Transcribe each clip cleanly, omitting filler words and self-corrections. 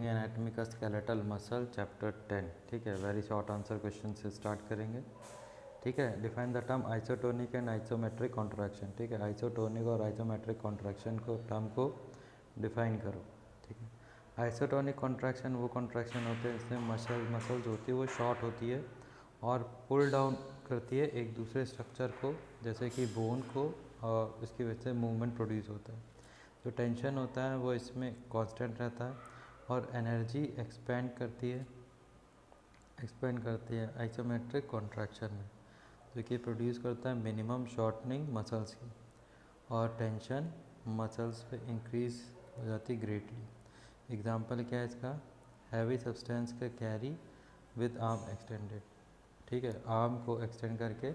करेंगे एनाटॉमी का skeletal muscle chapter 10। ठीक है, वेरी शॉर्ट आंसर क्वेश्चन से स्टार्ट करेंगे। ठीक है, define the term isotonic and isometric contraction. ठीक है, आइसोटोनिक और आइसोमेट्रिक कॉन्ट्रैक्शन को टर्म को डिफाइन करो। ठीक है, आइसोटोनिक कॉन्ट्रैक्शन वो कॉन्ट्रैक्शन होते हैं जिसमें मसल जो होती है वो शॉर्ट होती है और पुल डाउन करती है एक दूसरे स्ट्रक्चर को, जैसे कि बोन को, और इसकी वजह से मूवमेंट प्रोड्यूस होता है। जो टेंशन होता है वो इसमें कांस्टेंट रहता है और एनर्जी एक्सपेंड करती है आइसोमेट्रिक कॉन्ट्रैक्शन में, जो कि प्रोड्यूस करता है मिनिमम शॉर्टनिंग मसल्स की, और टेंशन मसल्स पे इंक्रीज हो जाती ग्रेटली। एग्जांपल क्या है इसका? हैवी सब्सटेंस का कैरी विद आर्म एक्सटेंडेड। ठीक है, आर्म को एक्सटेंड करके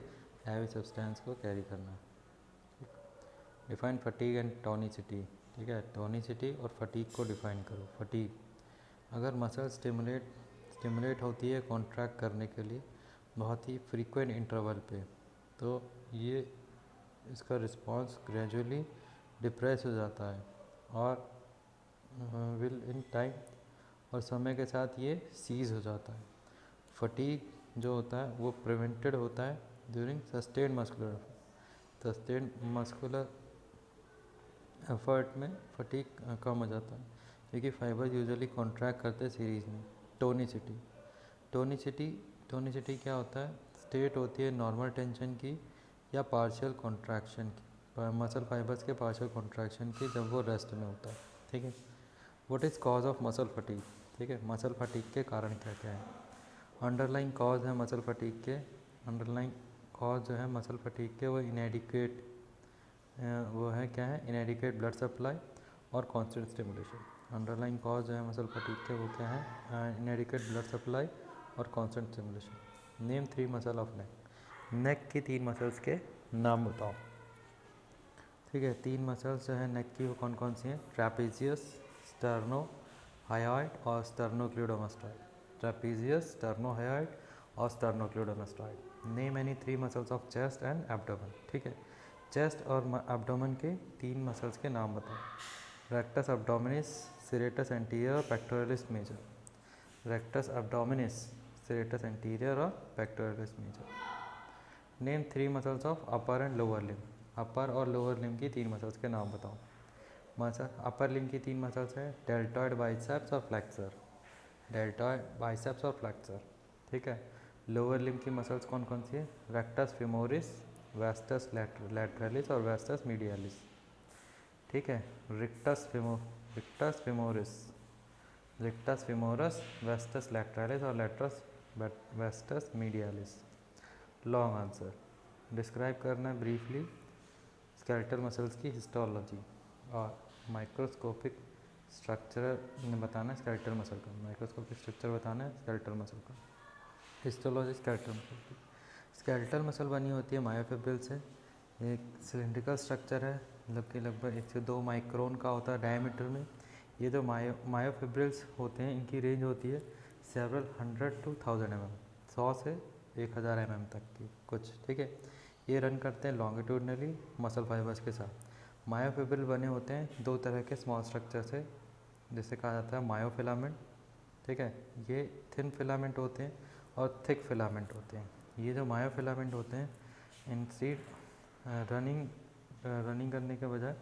हैवी सब्सटेंस को कैरी करना। Define fatigue and tonicity. ठीक है, टोनिसिटी और फटीग को डिफाइन करो। फटीग, अगर मसल स्टिमुलेट होती है कॉन्ट्रैक्ट करने के लिए बहुत ही फ्रीक्वेंट इंटरवल पे, तो ये इसका रिस्पांस ग्रेजुअली डिप्रेस हो जाता है और विल इन टाइम, और समय के साथ ये सीज हो जाता है। फटीग जो होता है वो प्रिवेंटेड होता है ड्यूरिंग सस्टेन्ड मस्कुलर एफर्ट में फटीग कम हो जाता है, क्योंकि फाइबर यूजुअली कॉन्ट्रैक्ट करते हैं सीरीज में। टोनिसिटी क्या होता है? स्टेट होती है नॉर्मल टेंशन की या पार्शियल कॉन्ट्रैक्शन की, मसल फाइबर्स के पार्शियल कॉन्ट्रैक्शन की, जब वो रेस्ट में होता है। ठीक है, what is cause of muscle fatigue? ठीक है, मसल फटीग के कारण क्या क्या है? अंडरलाइंग कॉज है मसल फटीग के, अंडरलाइंग कॉज जो है मसल फटीग के वो इनएडिक्वेट, वो है क्या है? इनएडिक्वेट ब्लड सप्लाई और कांस्टेंट स्टिमुलेशन। अंडरलाइंग कॉज जो है मसल फटीग के वो क्या है? इनएडिक्वेट ब्लड सप्लाई और constant stimulation. Name 3 muscle of neck. Neck की 3 मसल्स के नाम बताओ। ठीक है, 3 मसल्स जो है नेक की वो कौन कौन सी हैं? ट्रैपेजियस, स्टर्नोहायोइड और स्टर्नोक्लेडोमास्टॉइड। ट्रैपेजियस, स्टर्नोहायोइड और sternocleidomastoid. Name any 3 muscles of chest and abdomen. ठीक है, चेस्ट और एब्डोमेन के 3 मसल्स के नाम बताओ। Rectus abdominis, serratus anterior, pectoralis major. Rectus abdominis, serratus anterior और pectoralis major. Name 3 muscles of upper and lower limb. Upper और lower limb की 3 मसल्स के नाम बताओ। मसल अपर लिम्ब की 3 मसल्स हैं डेल्टॉइड बाइसेप्स और फ्लेक्सर। डेल्टॉइड बाइसेप्स और फ्लेक्सर। ठीक है, लोअर लिम्ब की मसल्स कौन कौन सी है? रेक्टस फेमोरिस, वेस्टस लैटरलिस और वेस्टस मीडियालिस। ठीक है, rectus femoris, rectus femoris, vastus lateralis और vastus medialis. Long answer. Describe करना है ब्रीफली स्केलेटल मसल्स की हिस्टोलॉजी, और माइक्रोस्कोपिक स्ट्रक्चर बताना है स्केलेटल मसल का। माइक्रोस्कोपिक स्ट्रक्चर बताना है स्केलेटल मसल का। हिस्टोलॉजी स्केलेटल मसल की। स्केलेटल मसल बनी होती है मायोफिब्रिल से। एक सिलिंड्रिकल स्ट्रक्चर है, मतलब कि लगभग 1 से 2 माइक्रोन का होता है डायमीटर में। ये जो मायोफिब्रिल्स होते हैं इनकी रेंज होती है सेवरल 100 to 1000 mm, 100 से 1000 mm तक की कुछ। ठीक है, ये रन करते हैं लॉन्गिट्यूडनली मसल फाइबर्स के साथ। मायोफिब्रिल बने होते हैं 2 तरह के स्मॉल स्ट्रक्चर से, जिसे कहा जाता है मायोफिलामेंट। ठीक है, ये थिन फिलामेंट होते हैं और थिक फिलामेंट होते हैं। ये जो मायोफिलामेंट होते हैं इंस्टेड रनिंग करने के बजाय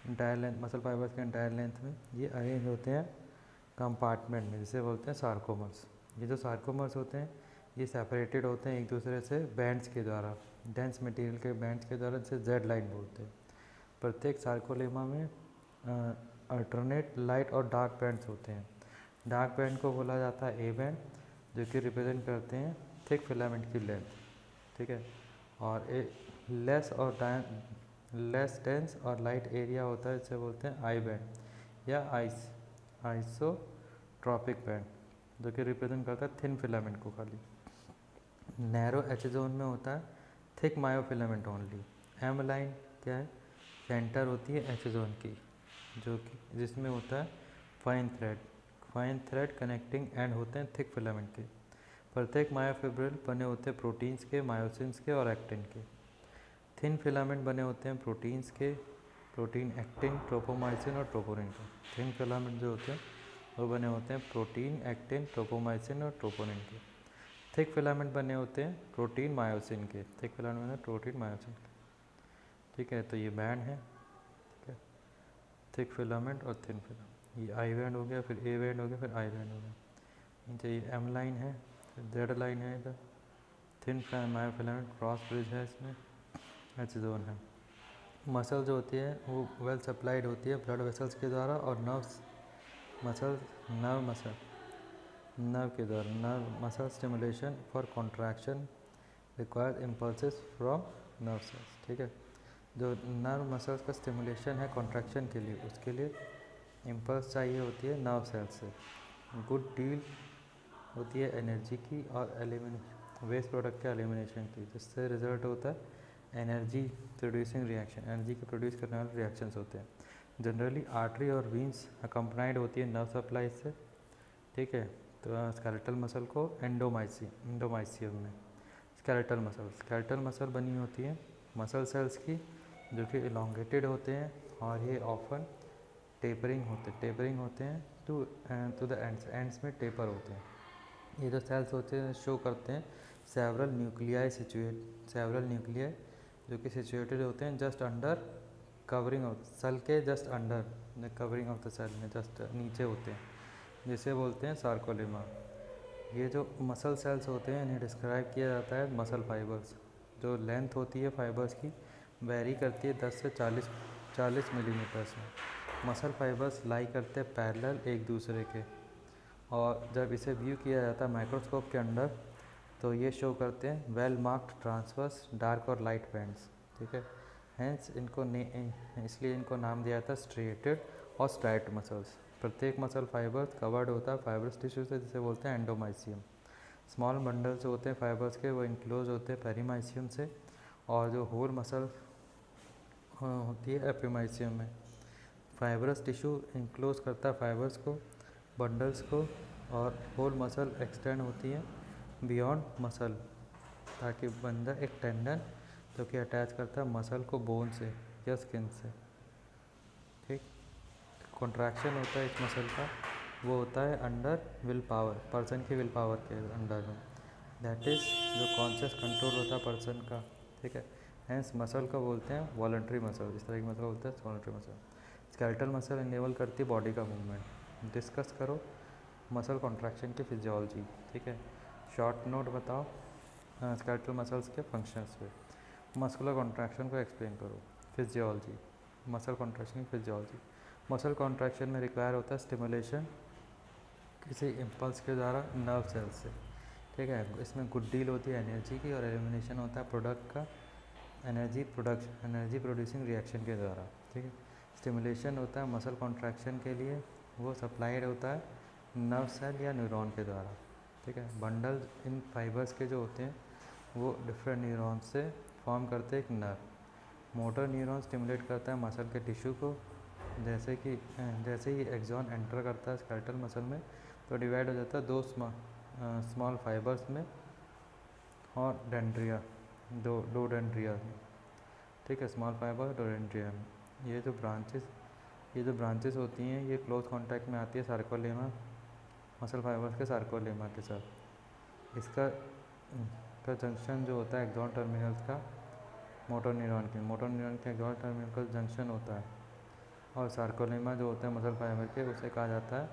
इंटायर लेंथ, मसल फाइबर्स के इंटायर लेंथ में ये अरेंज होते हैं कंपार्टमेंट में, जिसे बोलते हैं सार्कोमर्स। ये जो सार्कोमर्स होते हैं ये सेपरेटेड होते हैं एक दूसरे से बैंड्स के द्वारा, डेंस मटेरियल के बैंड्स के द्वारा, जिसे जेड लाइन बोलते हैं। प्रत्येक सार्कोलेमा में अल्टरनेट लाइट और डार्क बैंड्स होते हैं। डार्क बैंड को बोला जाता है ए बैंड, जो कि रिप्रेजेंट करते हैं थिक फिलामेंट की लेंथ। ठीक है, और लेस डेंस और लाइट एरिया होता है, जिसे बोलते हैं आई बैंड या आइसोट्रॉपिक बैंड, जो कि रिप्रेजेंट करता है थिन फिलामेंट को खाली। नैरो एच जोन में होता है thick myofilament only. M line क्या है? सेंटर होती है एच जोन की, जो कि जिसमें होता है फाइन थ्रेड कनेक्टिंग एंड होते हैं थिक फिलामेंट के। प्रत्येक मायोफिब्रिल बने होते हैं प्रोटीन्स के, मायोसिन्स के और एक्टिन के। थिन फिलामेंट बने होते हैं प्रोटीन्स के, प्रोटीन एक्टिन, ट्रोपोमाइसिन और ट्रोपोनिन के। थिन फिलामेंट जो होते हैं वो बने होते हैं प्रोटीन, एक्टिन, ट्रोपोमाइसिन और ट्रोपोनिन के। थिक फिलामेंट बने होते हैं प्रोटीन, मायोसिन के। थिक फिलामेंट बने प्रोटीन, मायोसिन के। ठीक है, तो ये बैंड है, ठीक है, थिक फिलामेंट और थिन फिलामेंट। ये आई बैंड हो गया, फिर ए बैंड हो गया, फिर आई बैंड हो गया। नीचे ये एम लाइन है, फिर जेड लाइन है, इधर थिन मायोफिलामेंट क्रॉस ब्रिज है, इसमें एच जोन है। मसल जो होती है वो वेल सप्लाइड होती है ब्लड वेसल्स के द्वारा और नर्व्स नर्व के द्वारा। Nerve muscle stimulation for contraction requires impulses from nerve cells. ठीक है, जो नर्व मसल्स का स्टिमुलेशन है कॉन्ट्रैक्शन के लिए, उसके लिए इम्पल्स चाहिए होती है नर्व सेल्स से। गुड डील होती है एनर्जी की और वेस्ट प्रोडक्ट के एलिमिनेशन की, जिससे रिजल्ट होता है एनर्जी प्रोड्यूसिंग रिएक्शन। एनर्जी के प्रोड्यूस करने वाले रिएक्शंस होते हैं। जनरली आर्टरी और वीन्स अकम्पनाइड होती है नर्व सप्लाई से। ठीक है, तो स्केलेटल मसल को एंडोमाइसियम में स्केलेटल मसल बनी होती है मसल सेल्स की, जो कि इलोंगेटेड होते हैं और ये ऑफन टेपरिंग होते हैं टू द एंड्स में टेपर होते हैं। ये जो सेल्स होते हैं शो करते हैं सेवरल न्यूक्लियाई जो कि सिचुएटेड होते हैं just under covering of cell के, just under covering of the cell में जस्ट नीचे होते हैं, जिसे बोलते हैं सार्कोलेमा। ये जो मसल सेल्स होते हैं इन्हें डिस्क्राइब किया जाता है मसल फाइबर्स। जो लेंथ होती है फाइबर्स की वेरी करती है 10 से 40 मिलीमीटर से। मसल फाइबर्स लाई करते हैं पैरेलल एक दूसरे के, और जब इसे व्यू किया जाता है माइक्रोस्कोप के अंदर तो ये शो करते हैं वेल मार्क्ड ट्रांसवर्स डार्क और लाइट बैंड्स। ठीक है, हेंस इसलिए इनको नाम दिया था स्ट्रिएटेड और स्ट्राइप्ड मसल्स। प्रत्येक मसल फाइबर्स कवर्ड होता है फाइबर्स टिश्यू से, जिसे बोलते हैं एंडोमाइसियम। स्मॉल बंडल्स जो होते हैं फाइबर्स के वो इनक्लोज होते हैं पेरीमाइसियम से, और जो होल मसल होती है एपिमाइसियम में। फाइबरस टिश्यू इनक्लोज करता है फाइबर्स को, बंडल्स को, और होल मसल एक्सटेंड होती है बियॉन्ड मसल, ताकि बन जाए एक टेंडन जो कि अटैच करता है मसल को बोन से या स्किन से। ठीक, कॉन्ट्रैक्शन होता है इस मसल का, वो होता है अंडर विल पावर, पर्सन की विल पावर के अंडर में। दैट इज़ जो कॉन्शियस कंट्रोल होता है पर्सन का। ठीक है, हेंस मसल को बोलते हैं वॉलंटरी मसल। इस तरह की मसल बोलते हैं voluntary muscle. Skeletal muscle enable करती है बॉडी का मूवमेंट। डिस्कस करो मसल कॉन्ट्रैक्शन की फिजियोलॉजी। ठीक है, शॉर्ट नोट बताओ स्केलेटल मसल्स के फंक्शंस पे। मस्कुलर कॉन्ट्रैक्शन को एक्सप्लेन करो। फिजियोलॉजी, मसल कॉन्ट्रैक्शन की फिजियोलॉजी। मसल कॉन्ट्रैक्शन में रिक्वायर होता है स्टिमुलेशन किसी इम्पल्स के द्वारा नर्व सेल्स से। ठीक है, इसमें गुड डील होती है एनर्जी की और एलिमिनेशन होता है प्रोडक्ट का एनर्जी प्रोड्यूसिंग रिएक्शन के द्वारा। ठीक है, स्टिमुलेशन होता है मसल कॉन्ट्रैक्शन के लिए, वो सप्लाइड होता है नर्व सेल या न्यूरॉन के द्वारा। ठीक है, बंडल इन फाइबर्स के जो होते हैं वो डिफरेंट न्यूरॉन से फॉर्म करते हैं एक नर्व। मोटर न्यूरॉन स्टिमुलेट करता है मसल के टिश्यू को। जैसे ही एक्सॉन एंटर करता है स्केलेटल मसल में तो डिवाइड हो जाता है दो स्मॉल फाइबर्स में और दो डेंड्रिया में। ठीक है, स्मॉल फाइबर दो डेंड्रिया में। ये जो ब्रांचेस होती हैं ये क्लोज कांटेक्ट में आती है सार्कोलेमा, मसल फाइबर्स के सार्कोलेमा के साथ। इसका जंक्शन जो होता है एक्सॉन टर्मिनल्स का मोटर न्यूरॉन के एक्सॉन टर्मिनल का जंक्शन होता है, और सार्कोलेमा जो होते हैं मसल फाइबर के उसे कहा जाता है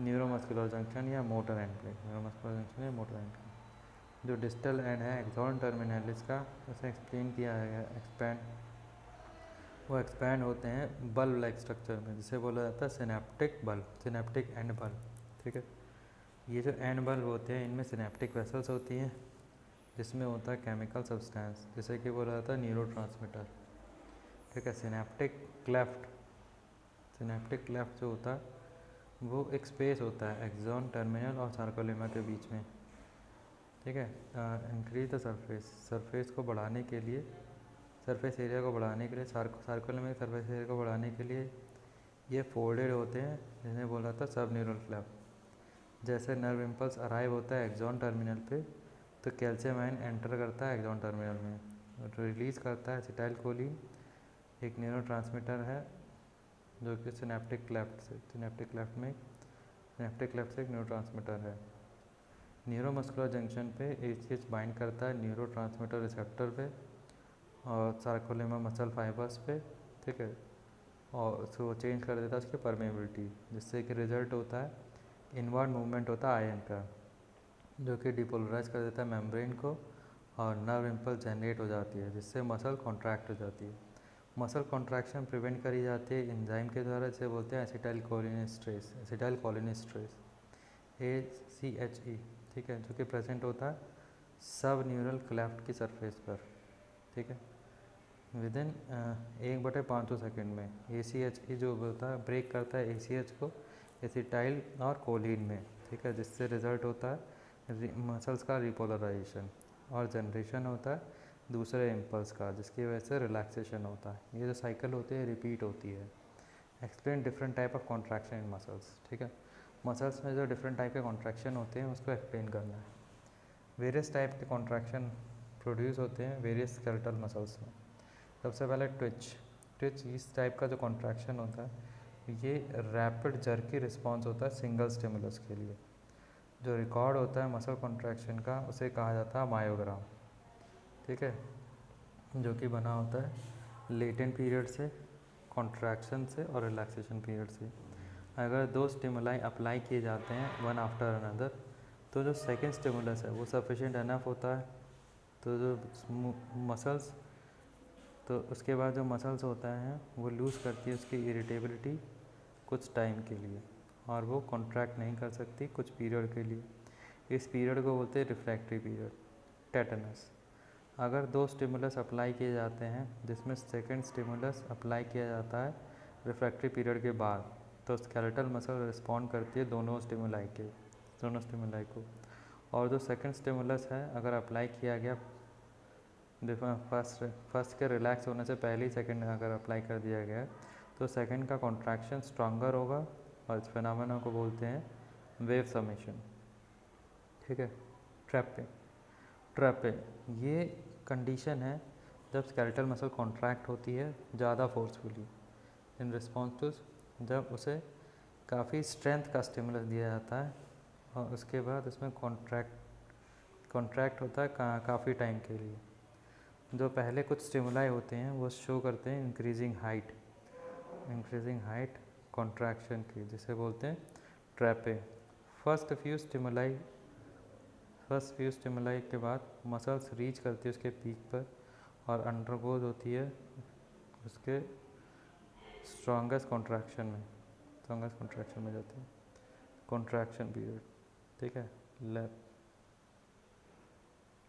न्यूरोमस्कुलर जंक्शन या motor end plate. Neuromuscular junction या मोटर एंड प्लेट। जो डिस्टल एंड है एक्सॉन टर्मिनलिस का, उसे एक्सप्लेन किया है वो एक्सपैंड होते हैं बल्ब लाइक स्ट्रक्चर में, जिसे बोला जाता है सिनेप्टिक एंड बल्ब। ठीक है, ये जो एंड बल्ब होते हैं इनमें सिनेप्टिक वेसल्स होती हैं जिसमें होता है केमिकल सब्सटेंस, जिसे कि बोला जाता है न्यूरोट्रांसमीटर। ठीक है, सिनेप्टिक क्लेफ्ट जो होता है वो एक स्पेस होता है एक्सॉन टर्मिनल और सार्कोलेमा के बीच में। ठीक है, इंक्रीज द सरफेस को बढ़ाने के लिए, सरफेस एरिया को बढ़ाने के लिए, सार्कोलेमा के सरफेस एरिया को बढ़ाने के लिए ये फोल्डेड होते हैं, जिन्हें बोला था सब न्यूरल क्लेफ्ट। जैसे नर्व इम्पल्स अराइव होता है एक्सॉन टर्मिनल पे तो कैल्शियम आयन एंटर करता है एक्सॉन टर्मिनल में, रिलीज़ करता है एसिटाइलकोलिन, एक न्यूरोट्रांसमीटर है जो कि सिनेप्टिक क्लेफ्ट में सिनेप्टिक क्लेफ्ट एक न्यूरोट्रांसमीटर है। न्यूरोमस्कुलर जंक्शन पे ACH बाइंड करता है न्यूरोट्रांसमीटर रिसेप्टर पे और सार्कोलेमा मसल फाइबर्स पे, ठीक है, और उसको चेंज कर देता है उसकी परमेबिलिटी, जिससे कि रिजल्ट होता है इनवर्ड मूवमेंट होता है आयन का, जो कि डिपोलराइज कर देता है मेम्ब्रेन को और नर्व इम्पल्स जनरेट हो जाती है, जिससे मसल कॉन्ट्रैक्ट हो जाती है। मसल कॉन्ट्रैक्शन प्रिवेंट करी जाती है एंजाइम के द्वारा, जिसे बोलते हैं एसिटाइलकोलिनेस्ट्रेस, एसिटाइलकोलिनेस्ट्रेस ACHE, ठीक है, जो कि प्रेजेंट होता है सब न्यूरल क्लेफ्ट की सरफेस पर, ठीक है, विदिन 1/500 सेकेंड में। ACHE जो होता है ब्रेक करता है ACH को एसिटाइल और कोलिन में, ठीक है, जिससे रिजल्ट होता है मसल्स का रिपोलराइजेशन और जनरेशन होता है दूसरे इम्पल्स का, जिसकी वजह से रिलैक्सेशन होता है। ये जो साइकिल होती है रिपीट होती है। Explain different type of contraction in muscles, ठीक है, मसल्स में जो डिफरेंट टाइप के कॉन्ट्रैक्शन होते हैं उसको एक्सप्लेन करना है। वेरियस टाइप के कॉन्ट्रैक्शन प्रोड्यूस होते हैं वेरियस स्केलेटल मसल्स में। सबसे पहले ट्विच इस टाइप का जो कॉन्ट्रैक्शन होता है ये रैपिड जर्की रिस्पॉन्स होता है सिंगल स्टिमुलस के लिए। जो रिकॉर्ड होता है मसल कॉन्ट्रैक्शन का उसे कहा जाता है मायोग्राम, ठीक है, जो कि बना होता है लेटेंट पीरियड से, कॉन्ट्रैक्शन से और रिलैक्सेशन पीरियड से। अगर दो स्टिमुलाई अप्लाई किए जाते हैं वन आफ्टर अनदर, तो जो सेकेंड स्टिमुलस है वो सफिशिएंट एनफ होता है, तो जो मसल्स, तो उसके बाद जो मसल्स होता है वो लूज़ करती है उसकी इरिटेबिलिटी कुछ टाइम के लिए, और वो कॉन्ट्रैक्ट नहीं कर सकती कुछ पीरियड के लिए। इस पीरियड को बोलते हैं रिफ्रैक्टरी पीरियड, टेटनस। अगर दो स्टिमुलस अप्लाई किए जाते हैं जिसमें सेकंड स्टिमुलस अप्लाई किया जाता है रिफ्रैक्टरी पीरियड के बाद, तो स्केलेटल मसल रिस्पॉन्ड करती है दोनों स्टिमुलाई को। और जो सेकंड स्टिमुलस है अगर अप्लाई किया गया फर्स्ट के रिलैक्स होने से पहले ही सेकंड अगर अप्लाई कर दिया गया तो सेकंड का कॉन्ट्रैक्शन स्ट्रॉन्गर होगा, और इस फिनोमेना को बोलते हैं वेव समेशन, ठीक है। ट्रैपे ये कंडीशन है जब स्केलेटल मसल कॉन्ट्रैक्ट होती है ज़्यादा फोर्सफुली इन रिस्पॉन्स टू, जब उसे काफ़ी स्ट्रेंथ का स्टिमुलस दिया जाता है और उसके बाद उसमें कॉन्ट्रैक्ट होता है काफ़ी टाइम के लिए। जो पहले कुछ स्टिमुलाई होते हैं वो शो करते हैं इंक्रीजिंग हाइट कॉन्ट्रैक्शन की, जिसे बोलते हैं ट्रैपे। फर्स्ट फ्यू स्टिमुलाई के बाद मसल्स रीच करती है उसके पीक पर और अंडरगोज होती है उसके स्ट्रॉन्गेस्ट कॉन्ट्रैक्शन में जाते हैं, कॉन्ट्रैक्शन पीरियड, ठीक है,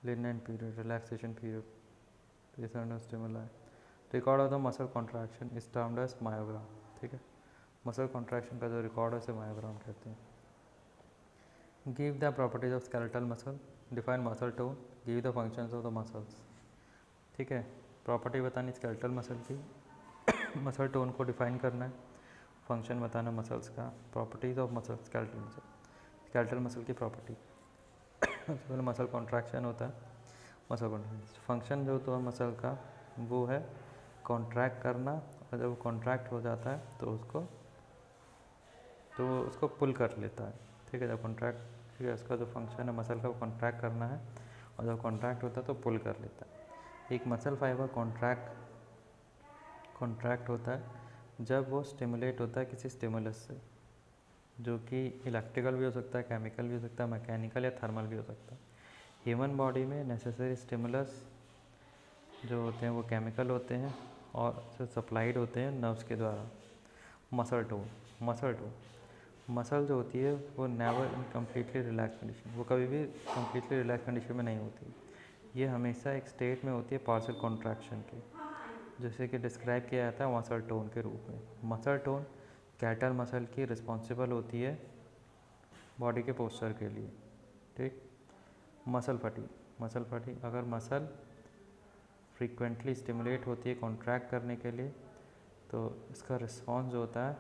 latent period, relaxation period, stimuli. Record of the muscle contraction is termed as myogram, ठीक है, मसल कॉन्ट्रैक्शन का जो रिकॉर्ड है उसे मायोग्राम कहते हैं। Give the properties of skeletal muscle, define muscle tone, give the functions of the muscles, ठीक है, प्रॉपर्टी बतानी स्केलेटल मसल की, मसल टोन को डिफाइन करना है, फंक्शन बताना मसल्स का, properties of muscle skeletal muscle की प्रॉपर्टी। सबसे पहले मसल कॉन्ट्रैक्शन होता है, मसल कॉन्ट्रैक्शन फंक्शन जो तो मसल का वो है कॉन्ट्रैक्ट करना, और जब कॉन्ट्रैक्ट हो जाता है तो उसको पुल कर लेता है, ठीक है, जब कॉन्ट्रैक्ट, ठीक है, उसका जो फंक्शन है मसल का वो कॉन्ट्रैक्ट करना है, और जब कॉन्ट्रैक्ट होता है तो पुल कर लेता है। एक मसल फाइबर कॉन्ट्रैक्ट होता है जब वो स्टिमुलेट होता है किसी स्टिमुलस से, जो कि इलेक्ट्रिकल भी हो सकता है, केमिकल भी हो सकता है, मैकेनिकल या थर्मल भी हो सकता है। ह्यूमन बॉडी में नेसेसरी स्टिमुलस जो होते हैं वो केमिकल होते हैं और सप्लाइड होते हैं नर्व्स के द्वारा। मसल टोन मसल जो होती है वो never in completely relax condition, वो कभी भी कम्प्लीटली रिलैक्स कंडीशन में नहीं होती, ये हमेशा एक स्टेट में होती है पार्शियल कॉन्ट्रैक्शन की, जैसे कि डिस्क्राइब किया जाता है मसल टोन के रूप में। मसल टोन स्केलेटल मसल की रिस्पॉन्सिबल होती है बॉडी के पोस्चर के लिए, ठीक। मसल फटीग अगर मसल फ्रीक्वेंटली स्टिमुलेट होती है कॉन्ट्रैक्ट करने के लिए, तो इसका रिस्पॉन्स जो होता है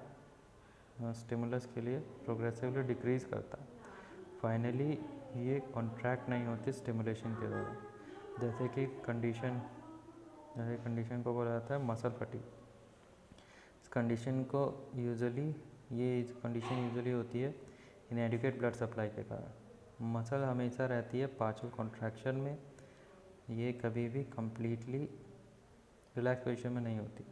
स्टिमुलस के लिए प्रोग्रेसिवली डिक्रीज़ करता है। फाइनली ये कॉन्ट्रैक्ट नहीं होती स्टिमुलेशन के द्वारा, जैसे कि कंडीशन को बोला जाता है मसल फटीग। इस कंडीशन को यूजुअली होती है इनएडिक्वेट ब्लड सप्लाई के कारण। मसल हमेशा रहती है पार्शियल कॉन्ट्रैक्शन में, ये कभी भी कम्प्लीटली रिलैक्स पोजिशन में नहीं होती।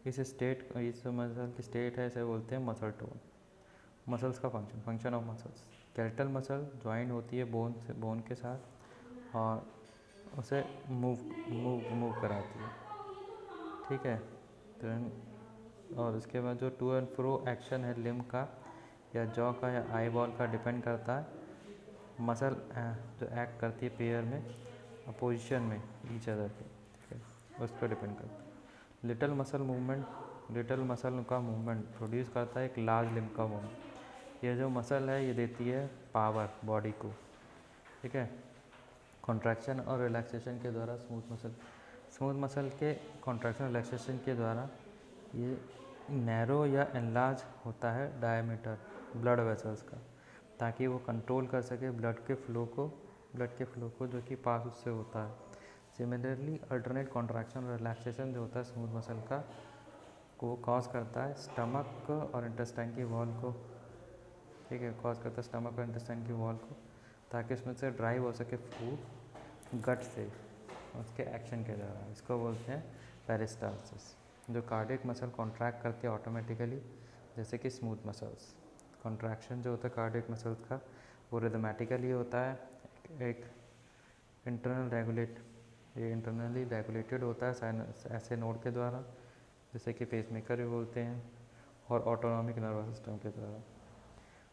इस मसल की स्टेट है, इसे बोलते हैं मसल टोन। मसल्स का function of muscles. Skeletal muscle join होती है बोन के साथ और उसे मूव कराती है, ठीक है। और उसके बाद जो टू एंड फ्रो एक्शन है लिम्ब का या जॉ का या आई बॉल का, डिपेंड करता है मसल जो एक्ट करती है पेयर में अपोजिशन में ईच अदर के, ठीक है, उस पर डिपेंड करता है। लिटल मसल का मूवमेंट प्रोड्यूस करता है एक लार्ज लिम्ब का मूवमेंट। ये जो मसल है ये देती है पावर बॉडी को, ठीक है। कॉन्ट्रैक्शन और रिलैक्सेशन के द्वारा स्मूथ मसल के कॉन्ट्रैक्शन रिलैक्सेशन के द्वारा ये नैरो या एनलार्ज होता है डायमीटर ब्लड वेसल्स का, ताकि वो कंट्रोल कर सके ब्लड के फ्लो को जो कि पास उससे होता है। सिमिलरली अल्टरनेट कॉन्ट्रैक्शन और रिलैक्सेशन जो होता है स्मूथ मसल का वो कॉज करता है स्टमक और इंटेस्टाइन की वॉल को, ठीक है, कॉज करता है स्टमक और इंटेस्टाइन की वॉल को, ताकि उसमें से ड्राइव हो सके फूड गट से उसके एक्शन के द्वारा। इसको बोलते हैं पेरिस्टाल्सिस। जो कार्डियक मसल कॉन्ट्रैक्ट करते हैं ऑटोमेटिकली, जैसे कि स्मूथ मसल्स। कॉन्ट्रैक्शन जो होता है कार्डियक मसल्स का वो रिदमेटिकली होता है, एक इंटरनली रेगुलेटेड होता है ऐसे नोड के द्वारा, जैसे कि पेसमेकर भी बोलते हैं, और ऑटोनॉमिक नर्वस सिस्टम के द्वारा।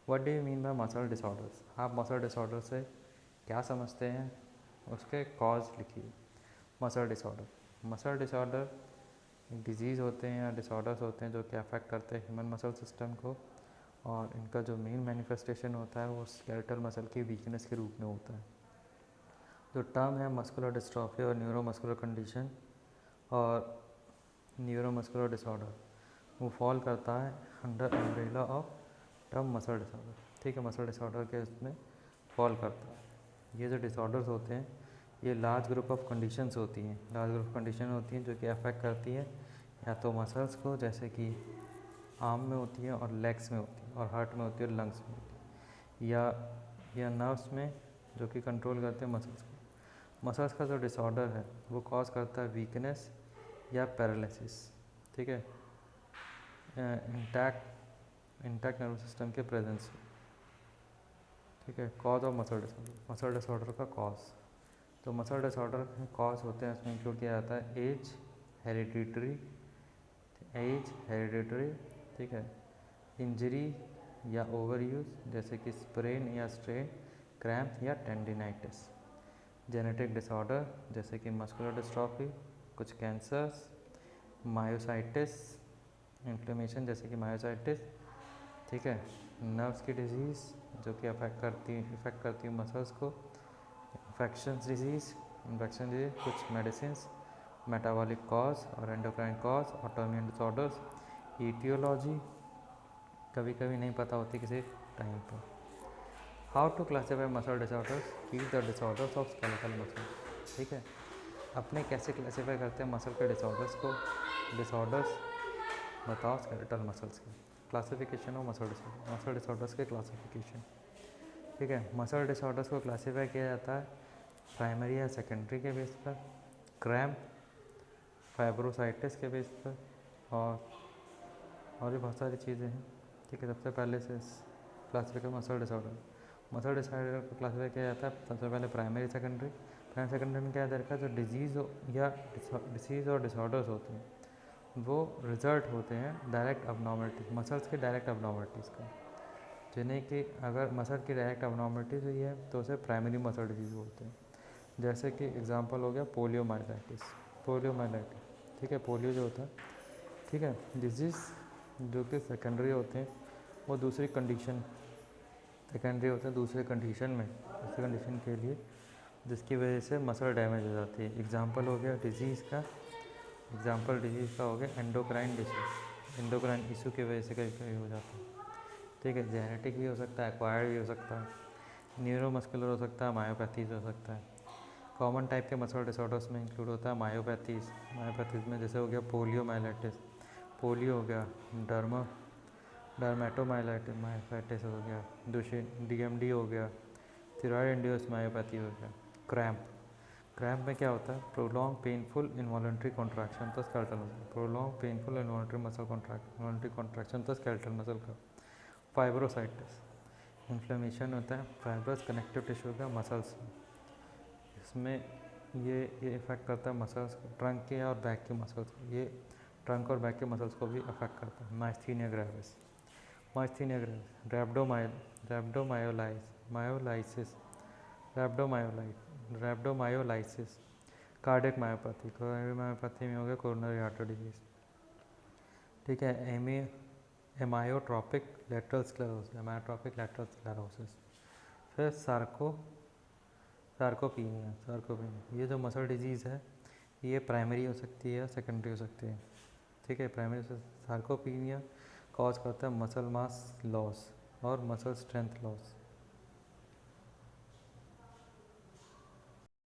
What do you mean by muscle disorders? आप मसल डिसऑर्डर से क्या समझते हैं, उसके कॉज लिखिए। मसल डिसऑर्डर डिजीज़ होते हैं या डिसऑर्डर्स होते हैं जो कि अफेक्ट करते हैं ह्यूमन मसल सिस्टम को, और इनका जो मेन मैनिफेस्टेशन होता है वो स्केलेटल मसल की वीकनेस के रूप में होता है। जो टर्म है मस्कुलर डिस्ट्रॉफी और न्यूरोमस्कुलर कंडीशन और न्यूरोमस्कुलर डिसऑर्डर, वो फॉल करता है under umbrella of term muscle disorder, ठीक है। मसल डिसऑर्डर के इसमें फॉल करता है। ये जो डिसऑर्डर्स होते हैं ये लार्ज ग्रुप ऑफ कंडीशंस होती हैं जो कि अफेक्ट करती है या तो मसल्स को, जैसे कि आर्म में होती है और लेग्स में होती है, और हार्ट में होती है और लंग्स में होती है, या नर्व्स में जो कि कंट्रोल करते हैं मसल्स को। मसल्स का जो डिसऑर्डर है वो कॉज करता है वीकनेस या पैरालिसिस, ठीक है, इंटैक्ट नर्वस सिस्टम के प्रेजेंस में, ठीक है। कॉज ऑफ मसल डिसऑर्डर का कॉज, तो मसल डिसऑर्डर के कॉज होते हैं, इसमें इंक्लूड किया जाता है एज, हेरिडिटरी, ठीक है, इंजरी या ओवर यूज, जैसे कि स्प्रेन या स्ट्रेन, क्रैम्प या टेंडिनाइटिस। जेनेटिक डिसऑर्डर जैसे कि मस्कुलर डिस्ट्रॉफी, कुछ कैंसर्स, मायोसाइटिस, इन्फ्लेमेशन जैसे कि मायोसाइटिस, ठीक है। नर्व्स की डिजीज़ जो कि इफेक्ट करती है मसल्स को, इन्फेक्शन डिजीज़, कुछ मेडिसिन्स, मेटाबॉलिक कॉज और endocrine cause, autoimmune disorders, aetiology कभी कभी नहीं पता होती किसी टाइम पर। How to classify muscle disorders? Each the disorders of skeletal muscle, ठीक है। अपने कैसे क्लासीफाई करते हैं मसल के डिसऑर्डर्स को? डिसऑर्डर्स बताओ स्केलेटल मसल्स के। क्लासिफिकेशन ऑफ मसल डिसऑर्डर्स के क्लासिफिकेशन, ठीक है। मसल डिसऑर्डर्स को क्लासीफाई किया जाता है प्राइमरी या सेकेंडरी के बेस पर, क्रैम्प, फाइब्रोसाइटिस के बेस पर, और भी बहुत सारी चीज़ें हैं, ठीक है। सबसे पहले से क्लासीफिकेशन मसल डिसऑर्डर को क्लासीफाई किया जाता है सबसे पहले प्राइमरी सेकेंडरी में क्या देखा, जो डिजीज़ और डिसऑर्डर्स होते हैं वो रिजल्ट होते हैं डायरेक्ट अबनॉर्मलिटीज, मसल्स के डायरेक्ट अबनॉर्मलिटीज़ का, जिन्हें कि अगर मसल की डायरेक्ट अबनॉर्मलिटीज हुई है तो उसे प्राइमरी मसल डिजीज़ बोलते हैं। जैसे कि एग्जांपल हो गया पोलियोमाइलाइटिस, ठीक है, पोलियो जो होता है, ठीक है। डिजीज़ जो कि सेकेंडरी होते हैं वो दूसरी कंडीशन के लिए, जिसकी वजह से मसल डैमेज हो जाती है। एग्जांपल हो गया डिजीज़ का हो गया एंडोक्राइन इशू की वजह से कभी कभी हो जाता है, ठीक है। जेनेटिक भी हो सकता है, एक्वायर्ड भी हो सकता है, न्यूरोमस्कुलर हो सकता है, मायोपैथीज हो सकता है। कॉमन टाइप के मसल डिसऑर्डर्स में इंक्लूड होता है मायोपैथीज में जैसे हो गया पोलियो हो गया, डर्मेटोमाइलाइटिस हो गया, DMD हो गया, थायराइड इंड्यूस्ड मायोपैथी हो गया। क्रैम्प में क्या होता है? प्रोलॉन्ग पेनफुल इनवॉलंटरी कॉन्ट्रैक्शन तो skeletal muscle, prolong painful involuntary muscle involuntary contraction तो स्केलेटल मसल का। फाइब्रोसाइटिस, इन्फ्लेमेशन होता है फाइब्रस कनेक्टिव टिश्यू का मसल्स में, इसमें ये इफ़ेक्ट करता है मसल्स को, ट्रंक के और बैक के मसल्स को, ये ट्रंक और बैक के मसल्स को भी अफेक्ट करता है। माइस्थीनिया ग्रेविस, रैप्डोमायोलाइसिस, रैप्डोमायोलाइसिस, कार्डियक मायोपैथी में हो गया कोरोनरी आर्टरी डिजीज। ठीक है। एमायोट्रोपिक लेटरल स्क्लेरोसिस, फिर सार्कोपीनिया, ये जो मसल डिजीज़ है ये प्राइमरी हो सकती है, सेकेंडरी हो सकती है। ठीक है। प्राइमरी सार्कोपीनिया कॉज करता है मसल मास लॉस और मसल स्ट्रेंथ लॉस।